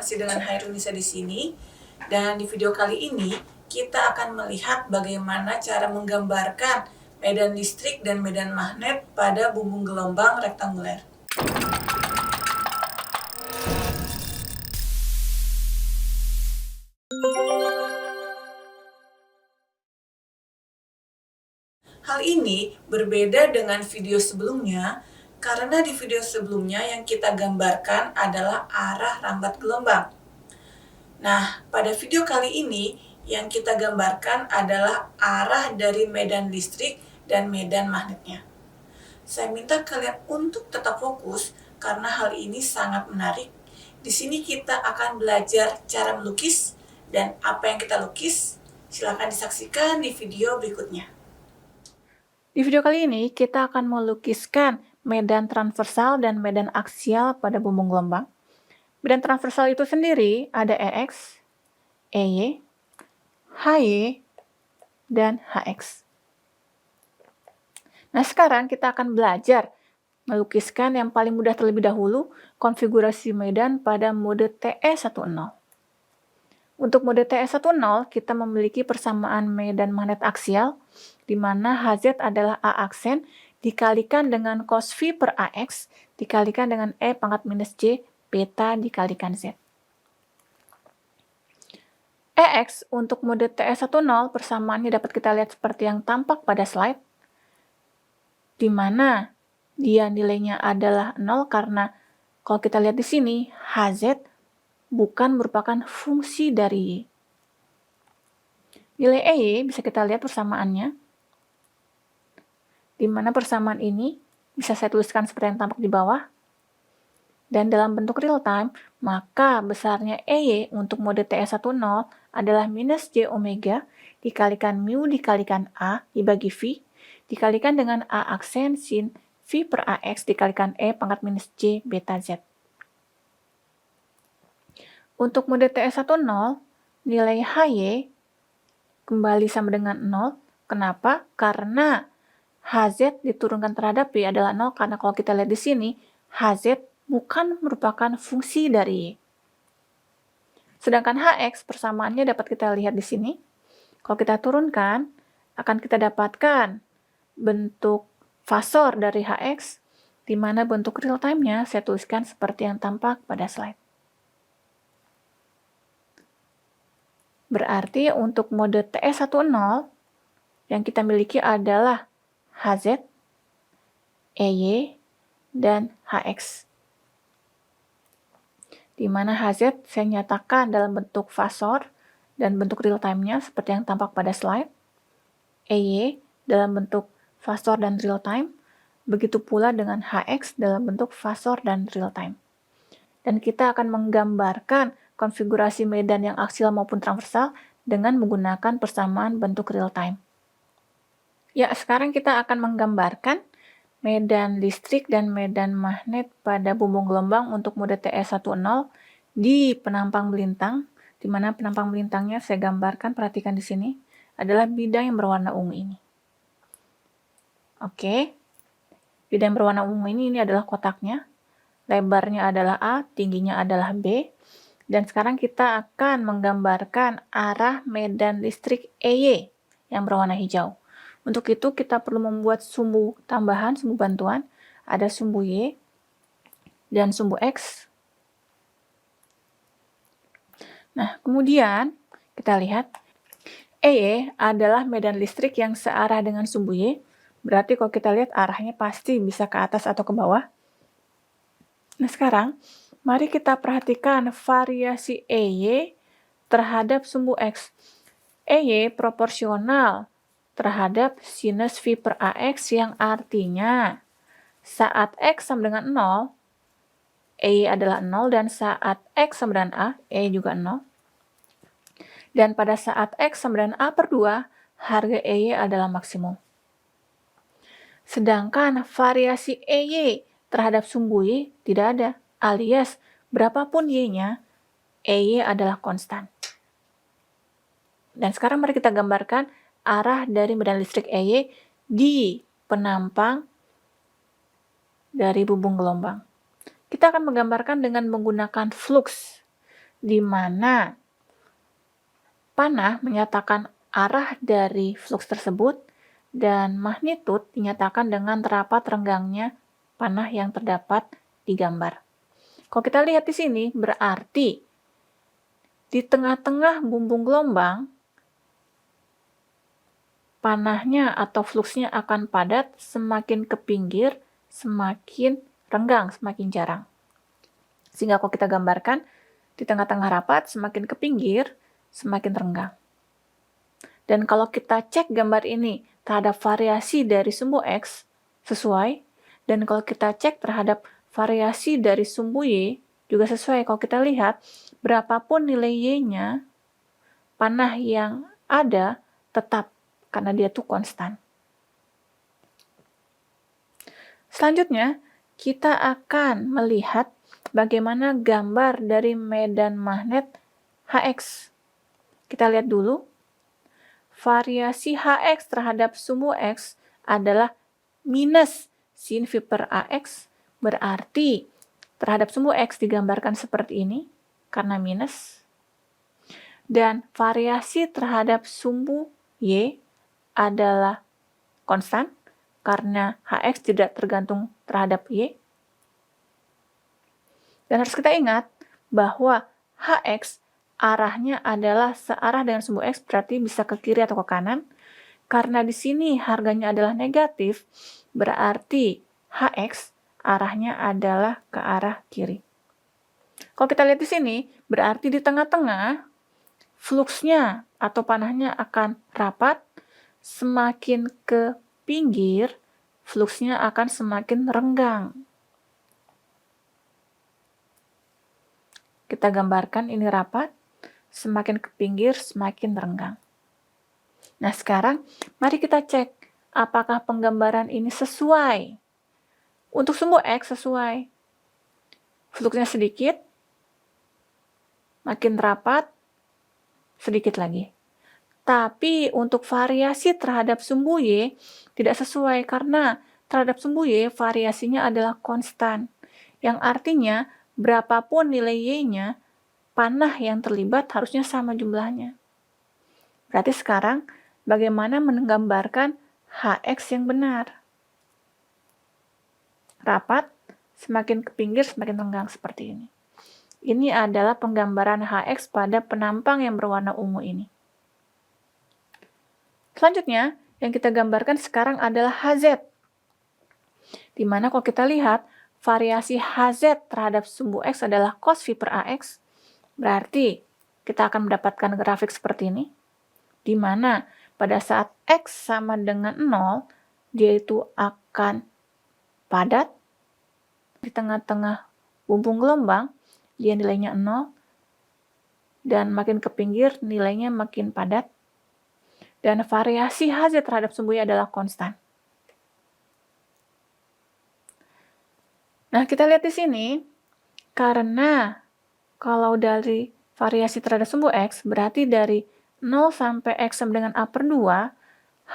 masih dengan Hairunisa di sini. Dan di video kali ini kita akan melihat bagaimana cara menggambarkan medan listrik dan medan magnet pada bumbung gelombang rektanguler. Hal ini berbeda dengan video sebelumnya, karena di video sebelumnya yang kita gambarkan adalah arah rambat gelombang. Nah, pada video kali ini yang kita gambarkan adalah arah dari medan listrik dan medan magnetnya. Saya minta kalian untuk tetap fokus karena hal ini sangat menarik. Di sini kita akan belajar cara melukis dan apa yang kita lukis. Silakan disaksikan di video berikutnya. Di video kali ini, kita akan melukiskan medan transversal dan medan aksial pada bumbung gelombang. Medan transversal itu sendiri ada EX, EY, HY, dan HX. Nah, sekarang kita akan belajar melukiskan yang paling mudah terlebih dahulu, konfigurasi medan pada mode TE10. Untuk mode TE10, kita memiliki persamaan medan magnet aksial, di mana Hz adalah A aksen dikalikan dengan cos V per AX dikalikan dengan E pangkat minus J beta dikalikan Z. EX untuk mode TE10 persamaannya dapat kita lihat seperti yang tampak pada slide, di mana dia nilainya adalah 0 karena kalau kita lihat di sini, Hz bukan merupakan fungsi dari Y. Nilai EY bisa kita lihat persamaannya, di mana persamaan ini bisa saya tuliskan seperti yang tampak di bawah. Dan dalam bentuk real time, maka besarnya EY untuk mode TE10 adalah minus J omega dikalikan mu dikalikan A dibagi V, dikalikan dengan A aksen sin V per AX dikalikan E pangkat minus J beta Z. Untuk mode TE10, nilai HY kembali sama dengan 0. Kenapa? Karena Hz diturunkan terhadap Y adalah 0, karena kalau kita lihat di sini, Hz bukan merupakan fungsi dari Y. Sedangkan Hx persamaannya dapat kita lihat di sini. Kalau kita turunkan, akan kita dapatkan bentuk fasor dari Hx, di mana bentuk real time-nya saya tuliskan seperti yang tampak pada slide. Berarti untuk mode TE10 yang kita miliki adalah Hz, EY, dan Hx. Di mana Hz saya nyatakan dalam bentuk fasor dan bentuk real time-nya seperti yang tampak pada slide. EY dalam bentuk fasor dan real time, begitu pula dengan Hx dalam bentuk fasor dan real time. Dan kita akan menggambarkan konfigurasi medan yang aksial maupun transversal dengan menggunakan persamaan bentuk real time. Ya, sekarang kita akan menggambarkan medan listrik dan medan magnet pada bumbung gelombang untuk mode TE10 di penampang melintang, di mana penampang melintangnya saya gambarkan, perhatikan di sini, adalah bidang yang berwarna ungu ini. Oke, bidang yang berwarna ungu ini adalah kotaknya, lebarnya adalah A, tingginya adalah B, dan sekarang kita akan menggambarkan arah medan listrik EY yang berwarna hijau. Untuk itu kita perlu membuat sumbu tambahan, sumbu bantuan. Ada sumbu Y dan sumbu X. Nah, kemudian kita lihat EY adalah medan listrik yang searah dengan sumbu Y. Berarti kalau kita lihat arahnya pasti bisa ke atas atau ke bawah. Nah, sekarang mari kita perhatikan variasi EY terhadap sumbu X. EY proporsional terhadap sinus V per AX yang artinya saat X sama dengan 0, EY adalah 0, dan saat X sama dengan A, EY juga 0. Dan pada saat X sama dengan A per 2, harga EY adalah maksimum. Sedangkan variasi EY terhadap sumbu Y tidak ada, alias berapapun Y-nya, EY adalah konstan. Dan sekarang mari kita gambarkan arah dari medan listrik EY di penampang dari bumbung gelombang. Kita akan menggambarkan dengan menggunakan flux. di mana panah menyatakan arah dari fluks tersebut dan magnitud dinyatakan dengan terapat renggangnya panah yang terdapat di gambar. Kalau kita lihat di sini, berarti di tengah-tengah bumbung gelombang, panahnya atau fluksnya akan padat, semakin ke pinggir, semakin renggang, semakin jarang. Sehingga kalau kita gambarkan, di tengah-tengah rapat, semakin ke pinggir, semakin renggang. Dan kalau kita cek gambar ini terhadap variasi dari sumbu X, sesuai. Dan kalau kita cek terhadap variasi dari sumbu Y, juga sesuai. Kalau kita lihat, berapapun nilai Y-nya, panah yang ada tetap, karena dia tuh konstan. Selanjutnya, kita akan melihat bagaimana gambar dari medan magnet Hx. Kita lihat dulu. Variasi Hx terhadap sumbu X adalah minus sin V per AX. Berarti terhadap sumbu X digambarkan seperti ini, karena minus. Dan variasi terhadap sumbu Y adalah konstan, karena Hx tidak tergantung terhadap Y. Dan harus kita ingat bahwa Hx arahnya adalah searah dengan sumbu X, berarti bisa ke kiri atau ke kanan. Karena di sini harganya adalah negatif, berarti Hx arahnya adalah ke arah kiri. Kalau kita lihat di sini, berarti di tengah-tengah, fluksnya atau panahnya akan rapat, semakin ke pinggir, fluksnya akan semakin renggang. Kita gambarkan ini rapat, semakin ke pinggir, semakin renggang. Nah, sekarang mari kita cek apakah penggambaran ini sesuai. Untuk sumbu X sesuai. Fluksnya sedikit, makin rapat, sedikit lagi. Tapi untuk variasi terhadap sumbu Y tidak sesuai karena terhadap sumbu Y variasinya adalah konstan. Yang artinya berapapun nilai Y-nya, panah yang terlibat harusnya sama jumlahnya. Berarti sekarang bagaimana menggambarkan Hx yang benar? Rapat, semakin ke pinggir, semakin renggang seperti ini. Ini adalah penggambaran Hx pada penampang yang berwarna ungu ini. Selanjutnya, yang kita gambarkan sekarang adalah Hz. Di mana kalau kita lihat, variasi Hz terhadap sumbu X adalah cos V per AX. Berarti kita akan mendapatkan grafik seperti ini. Di mana pada saat X sama dengan 0, dia itu akan padat. Di tengah-tengah bumbung gelombang, dia nilainya 0. Dan makin ke pinggir, nilainya makin padat. Dan variasi Hz terhadap sumbu Y adalah konstan. Nah, kita lihat di sini, karena kalau dari variasi terhadap sumbu X, berarti dari 0 sampai X sama dengan A per 2,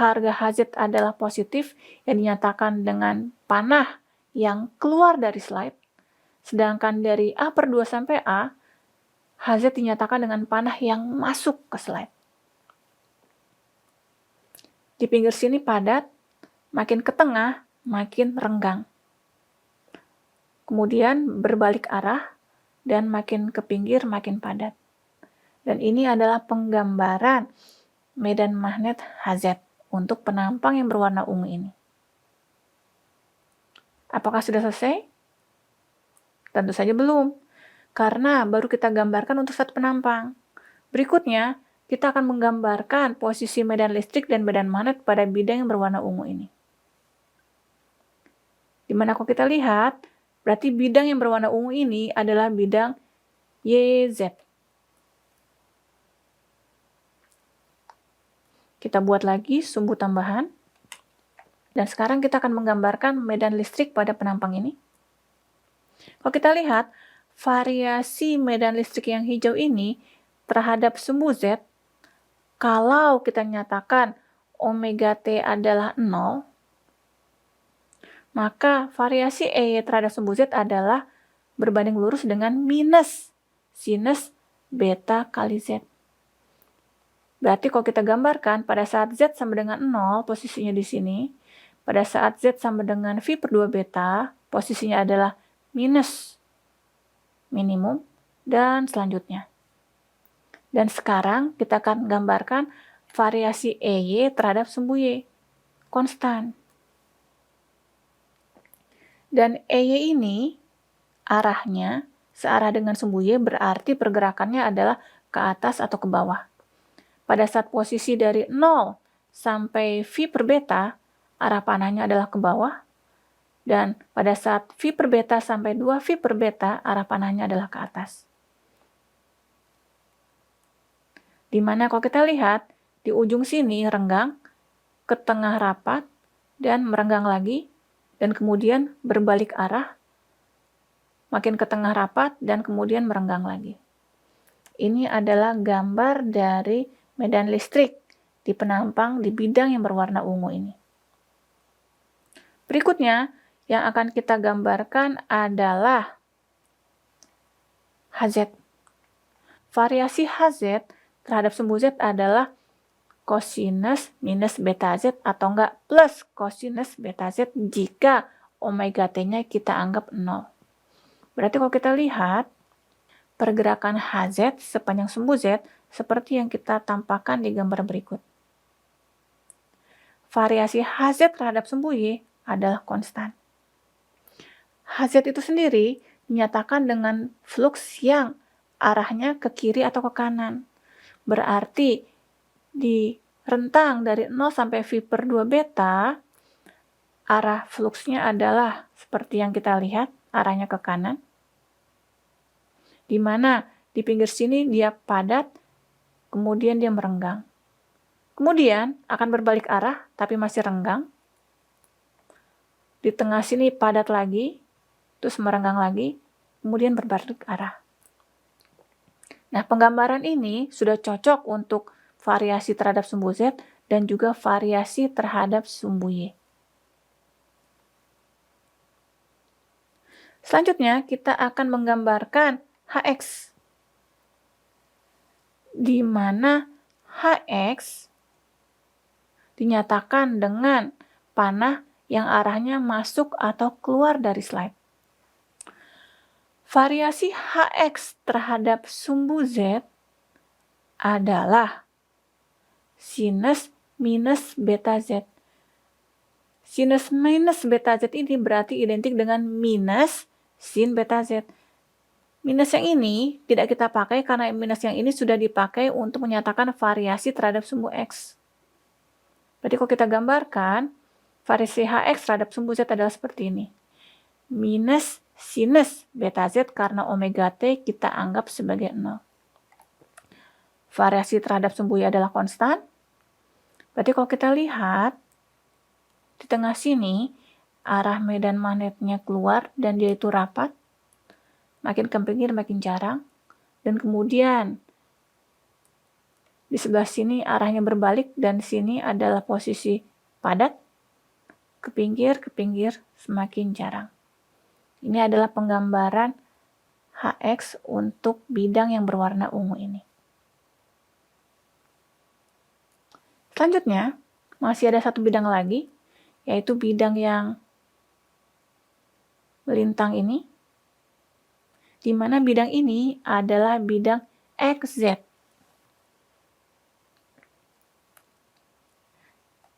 harga Hz adalah positif yang dinyatakan dengan panah yang keluar dari slide. Sedangkan dari A per 2 sampai A, Hz dinyatakan dengan panah yang masuk ke slide. Di pinggir sini padat, makin ke tengah, makin renggang. Kemudian berbalik arah, dan makin ke pinggir, makin padat. Dan ini adalah penggambaran medan magnet Hz untuk penampang yang berwarna ungu ini. Apakah sudah selesai? Tentu saja belum, karena baru kita gambarkan untuk satu penampang. Berikutnya, kita akan menggambarkan posisi medan listrik dan medan magnet pada bidang yang berwarna ungu ini. Di mana kalau kita lihat, berarti bidang yang berwarna ungu ini adalah bidang YZ. Kita buat lagi sumbu tambahan. Dan sekarang kita akan menggambarkan medan listrik pada penampang ini. Kalau kita lihat, variasi medan listrik yang hijau ini terhadap sumbu Z, kalau kita nyatakan omega T adalah 0, maka variasi EY terhadap sumbu Z adalah berbanding lurus dengan minus sinus beta kali Z. Berarti kalau kita gambarkan, pada saat Z sama dengan 0, posisinya di sini. Pada saat Z sama dengan V per 2 beta, posisinya adalah minus minimum, dan selanjutnya. Dan sekarang kita akan gambarkan variasi EY terhadap sumbu Y, konstan. Dan EY ini arahnya searah dengan sumbu Y, berarti pergerakannya adalah ke atas atau ke bawah. Pada saat posisi dari 0 sampai V per beta, arah panahnya adalah ke bawah. Dan pada saat V per beta sampai 2V per beta, arah panahnya adalah ke atas. Dimana kalau kita lihat, di ujung sini renggang, ke tengah rapat, dan merenggang lagi, dan kemudian berbalik arah, makin ke tengah rapat, dan kemudian merenggang lagi. Ini adalah gambar dari medan listrik di penampang di bidang yang berwarna ungu ini. Berikutnya, yang akan kita gambarkan adalah HZ. Variasi HZ terhadap sumbu Z adalah cosinus minus beta Z atau enggak plus cosinus beta Z jika omega T-nya kita anggap 0. Berarti kalau kita lihat, pergerakan HZ sepanjang sumbu Z seperti yang kita tampakkan di gambar berikut. Variasi HZ terhadap sumbu Y adalah konstan. HZ itu sendiri dinyatakan dengan flux yang arahnya ke kiri atau ke kanan. Berarti di rentang dari 0 sampai V per 2 beta, arah fluxnya adalah seperti yang kita lihat, arahnya ke kanan. Di mana di pinggir sini dia padat, kemudian dia merenggang. Kemudian akan berbalik arah, tapi masih renggang. Di tengah sini padat lagi, terus merenggang lagi, kemudian berbalik arah. Nah, penggambaran ini sudah cocok untuk variasi terhadap sumbu Z dan juga variasi terhadap sumbu Y. Selanjutnya, kita akan menggambarkan HX, di mana HX dinyatakan dengan panah yang arahnya masuk atau keluar dari slide. Variasi HX terhadap sumbu Z adalah sinus minus beta Z. Sinus minus beta Z ini berarti identik dengan minus sin beta Z. Minus yang ini tidak kita pakai karena minus yang ini sudah dipakai untuk menyatakan variasi terhadap sumbu X. Berarti kalau kita gambarkan, variasi HX terhadap sumbu Z adalah seperti ini. Minus sinus beta Z karena omega T kita anggap sebagai 0. Variasi terhadap sumbu Y adalah konstan. Berarti kalau kita lihat, di tengah sini, arah medan magnetnya keluar dan dia itu rapat. Makin ke pinggir makin jarang. Dan kemudian, di sebelah sini arahnya berbalik dan sini adalah posisi padat. Ke pinggir semakin jarang. Ini adalah penggambaran HX untuk bidang yang berwarna ungu ini. Selanjutnya, masih ada satu bidang lagi, yaitu bidang yang melintang ini, di mana bidang ini adalah bidang XZ,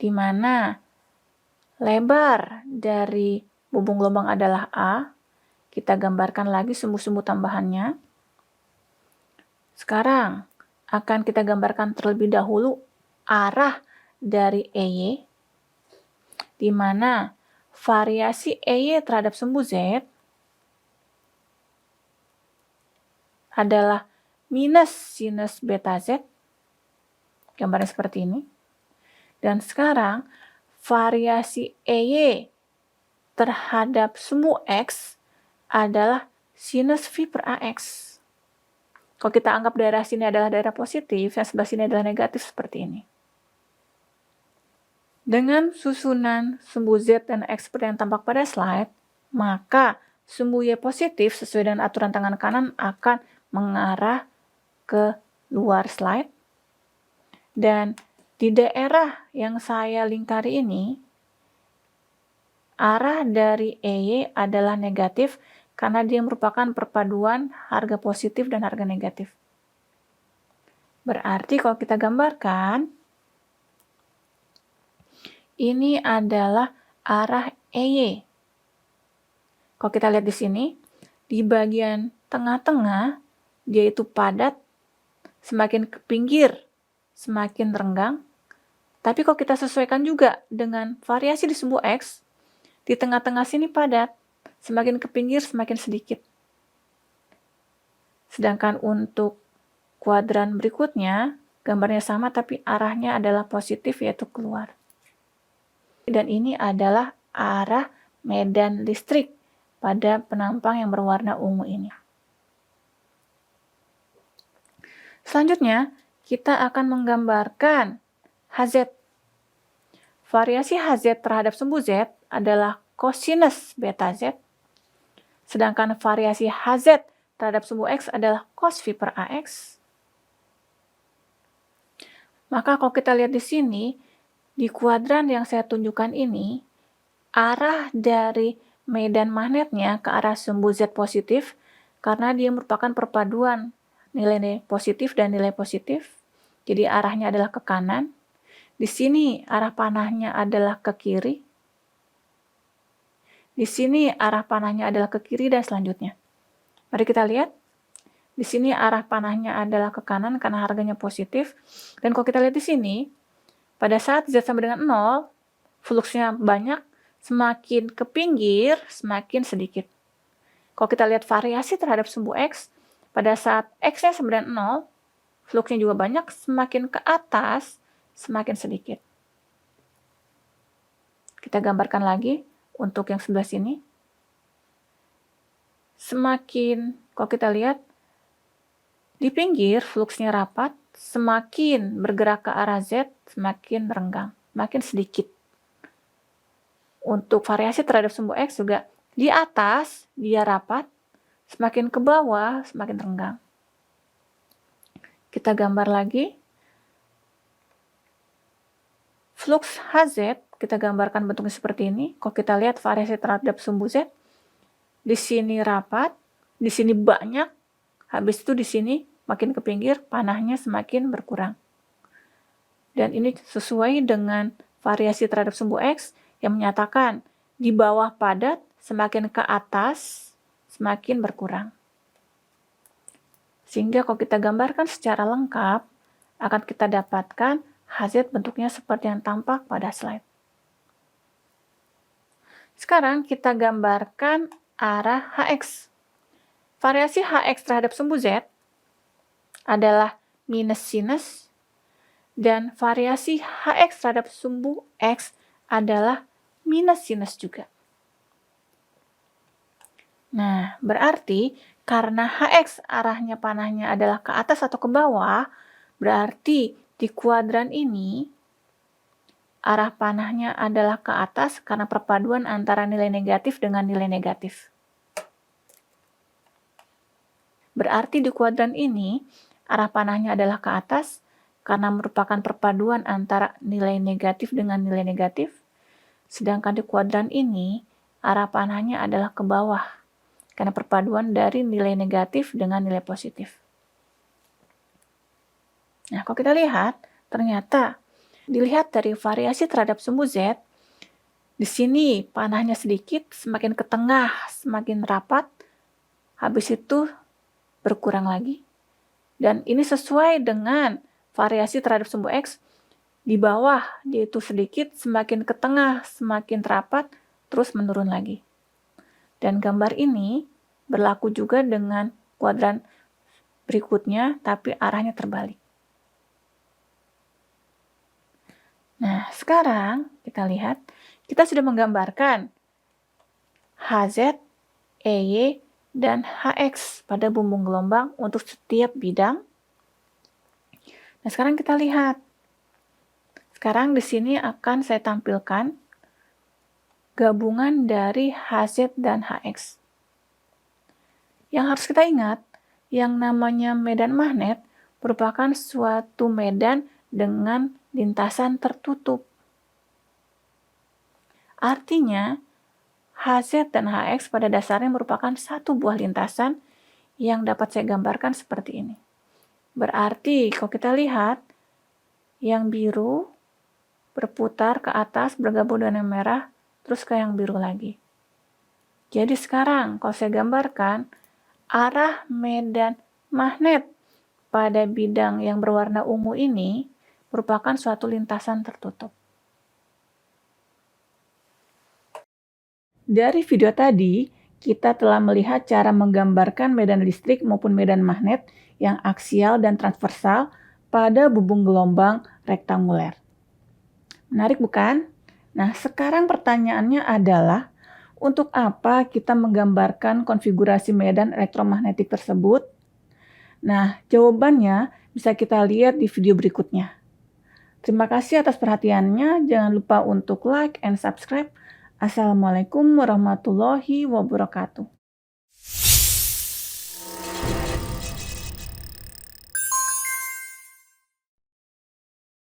di mana lebar dari bumbung gelombang adalah A. Kita gambarkan lagi sumbu-sumbu tambahannya. Sekarang akan kita gambarkan terlebih dahulu arah dari EY, di mana variasi EY terhadap sumbu Z adalah minus sinus beta Z. Gambarnya seperti ini. Dan sekarang variasi EY terhadap sumbu X adalah sinus V per AX. Kalau kita anggap daerah sini adalah daerah positif, yang sebelah sini adalah negatif seperti ini. Dengan susunan sumbu Z dan X seperti yang tampak pada slide, maka sumbu Y positif sesuai dengan aturan tangan kanan akan mengarah ke luar slide. Dan di daerah yang saya lingkari ini, arah dari EY adalah negatif karena dia merupakan perpaduan harga positif dan harga negatif. Berarti kalau kita gambarkan, ini adalah arah EY. Kalau kita lihat di sini, di bagian tengah-tengah, dia itu padat, semakin ke pinggir, semakin renggang. Tapi kalau kita sesuaikan juga dengan variasi di sumbu X, di tengah-tengah sini padat, semakin ke pinggir, semakin sedikit. Sedangkan untuk kuadran berikutnya, gambarnya sama tapi arahnya adalah positif, yaitu keluar. Dan ini adalah arah medan listrik pada penampang yang berwarna ungu ini. Selanjutnya, kita akan menggambarkan Hz. Variasi Hz terhadap sumbu Z adalah kosinus beta Z, sedangkan variasi Hz terhadap sumbu X adalah cos V per AX. Maka kalau kita lihat di sini, di kuadran yang saya tunjukkan ini, arah dari medan magnetnya ke arah sumbu Z positif karena dia merupakan perpaduan nilai positif dan nilai positif. Jadi arahnya adalah ke kanan. Di sini arah panahnya adalah ke kiri. Di sini arah panahnya adalah ke kiri dan selanjutnya. Mari kita lihat. Di sini arah panahnya adalah ke kanan karena harganya positif. Dan kalau kita lihat di sini, pada saat Z sama dengan 0, fluksnya banyak, semakin ke pinggir, semakin sedikit. Kalau kita lihat variasi terhadap sumbu X, pada saat X-nya sama dengan 0, fluksnya juga banyak, semakin ke atas, semakin sedikit. Kita gambarkan lagi untuk yang sebelah sini. Semakin, kalau kita lihat, di pinggir fluksnya rapat, semakin bergerak ke arah Z, semakin renggang, makin sedikit. Untuk variasi terhadap sumbu X juga, di atas dia rapat, semakin ke bawah, semakin renggang. Kita gambar lagi. Flux Hz, kita gambarkan bentuknya seperti ini. Kalau kita lihat variasi terhadap sumbu Z, di sini rapat, di sini banyak, habis itu di sini makin ke pinggir, panahnya semakin berkurang. Dan ini sesuai dengan variasi terhadap sumbu X yang menyatakan di bawah padat, semakin ke atas, semakin berkurang. Sehingga kalau kita gambarkan secara lengkap, akan kita dapatkan Hz bentuknya seperti yang tampak pada slide. Sekarang kita gambarkan arah Hx. Variasi Hx terhadap sumbu Z adalah minus sinus, dan variasi Hx terhadap sumbu X adalah minus sinus juga. Nah, berarti karena Hx arahnya panahnya adalah ke atas atau ke bawah, berarti di kuadran ini arah panahnya adalah ke atas karena perpaduan antara nilai negatif dengan nilai negatif. Berarti di kuadran ini arah panahnya adalah ke atas karena merupakan perpaduan antara nilai negatif dengan nilai negatif. Sedangkan di kuadran ini arah panahnya adalah ke bawah karena perpaduan dari nilai negatif dengan nilai positif. Nah, kalau kita lihat, ternyata dilihat dari variasi terhadap sumbu Z, di sini panahnya sedikit, semakin ke tengah, semakin rapat, habis itu berkurang lagi. Dan ini sesuai dengan variasi terhadap sumbu X, di bawah yaitu sedikit, semakin ke tengah, semakin rapat, terus menurun lagi. Dan gambar ini berlaku juga dengan kuadran berikutnya, tapi arahnya terbalik. Nah, sekarang kita lihat, kita sudah menggambarkan Hz, EY, dan Hx pada bumbung gelombang untuk setiap bidang. Nah, sekarang kita lihat. Sekarang di sini akan saya tampilkan gabungan dari Hz dan Hx. Yang harus kita ingat, yang namanya medan magnet merupakan suatu medan dengan lintasan tertutup. Artinya, HZ dan HX pada dasarnya merupakan satu buah lintasan yang dapat saya gambarkan seperti ini. Berarti kalau kita lihat, yang biru berputar ke atas bergabung dengan yang merah, terus ke yang biru lagi. Jadi sekarang kalau saya gambarkan, arah medan magnet pada bidang yang berwarna ungu ini merupakan suatu lintasan tertutup. Dari video tadi, kita telah melihat cara menggambarkan medan listrik maupun medan magnet yang aksial dan transversal pada bubung gelombang rektanguler. Menarik bukan? Nah, sekarang pertanyaannya adalah, untuk apa kita menggambarkan konfigurasi medan elektromagnetik tersebut? Nah, jawabannya bisa kita lihat di video berikutnya. Terima kasih atas perhatiannya. Jangan lupa untuk like and subscribe. Assalamualaikum warahmatullahi wabarakatuh.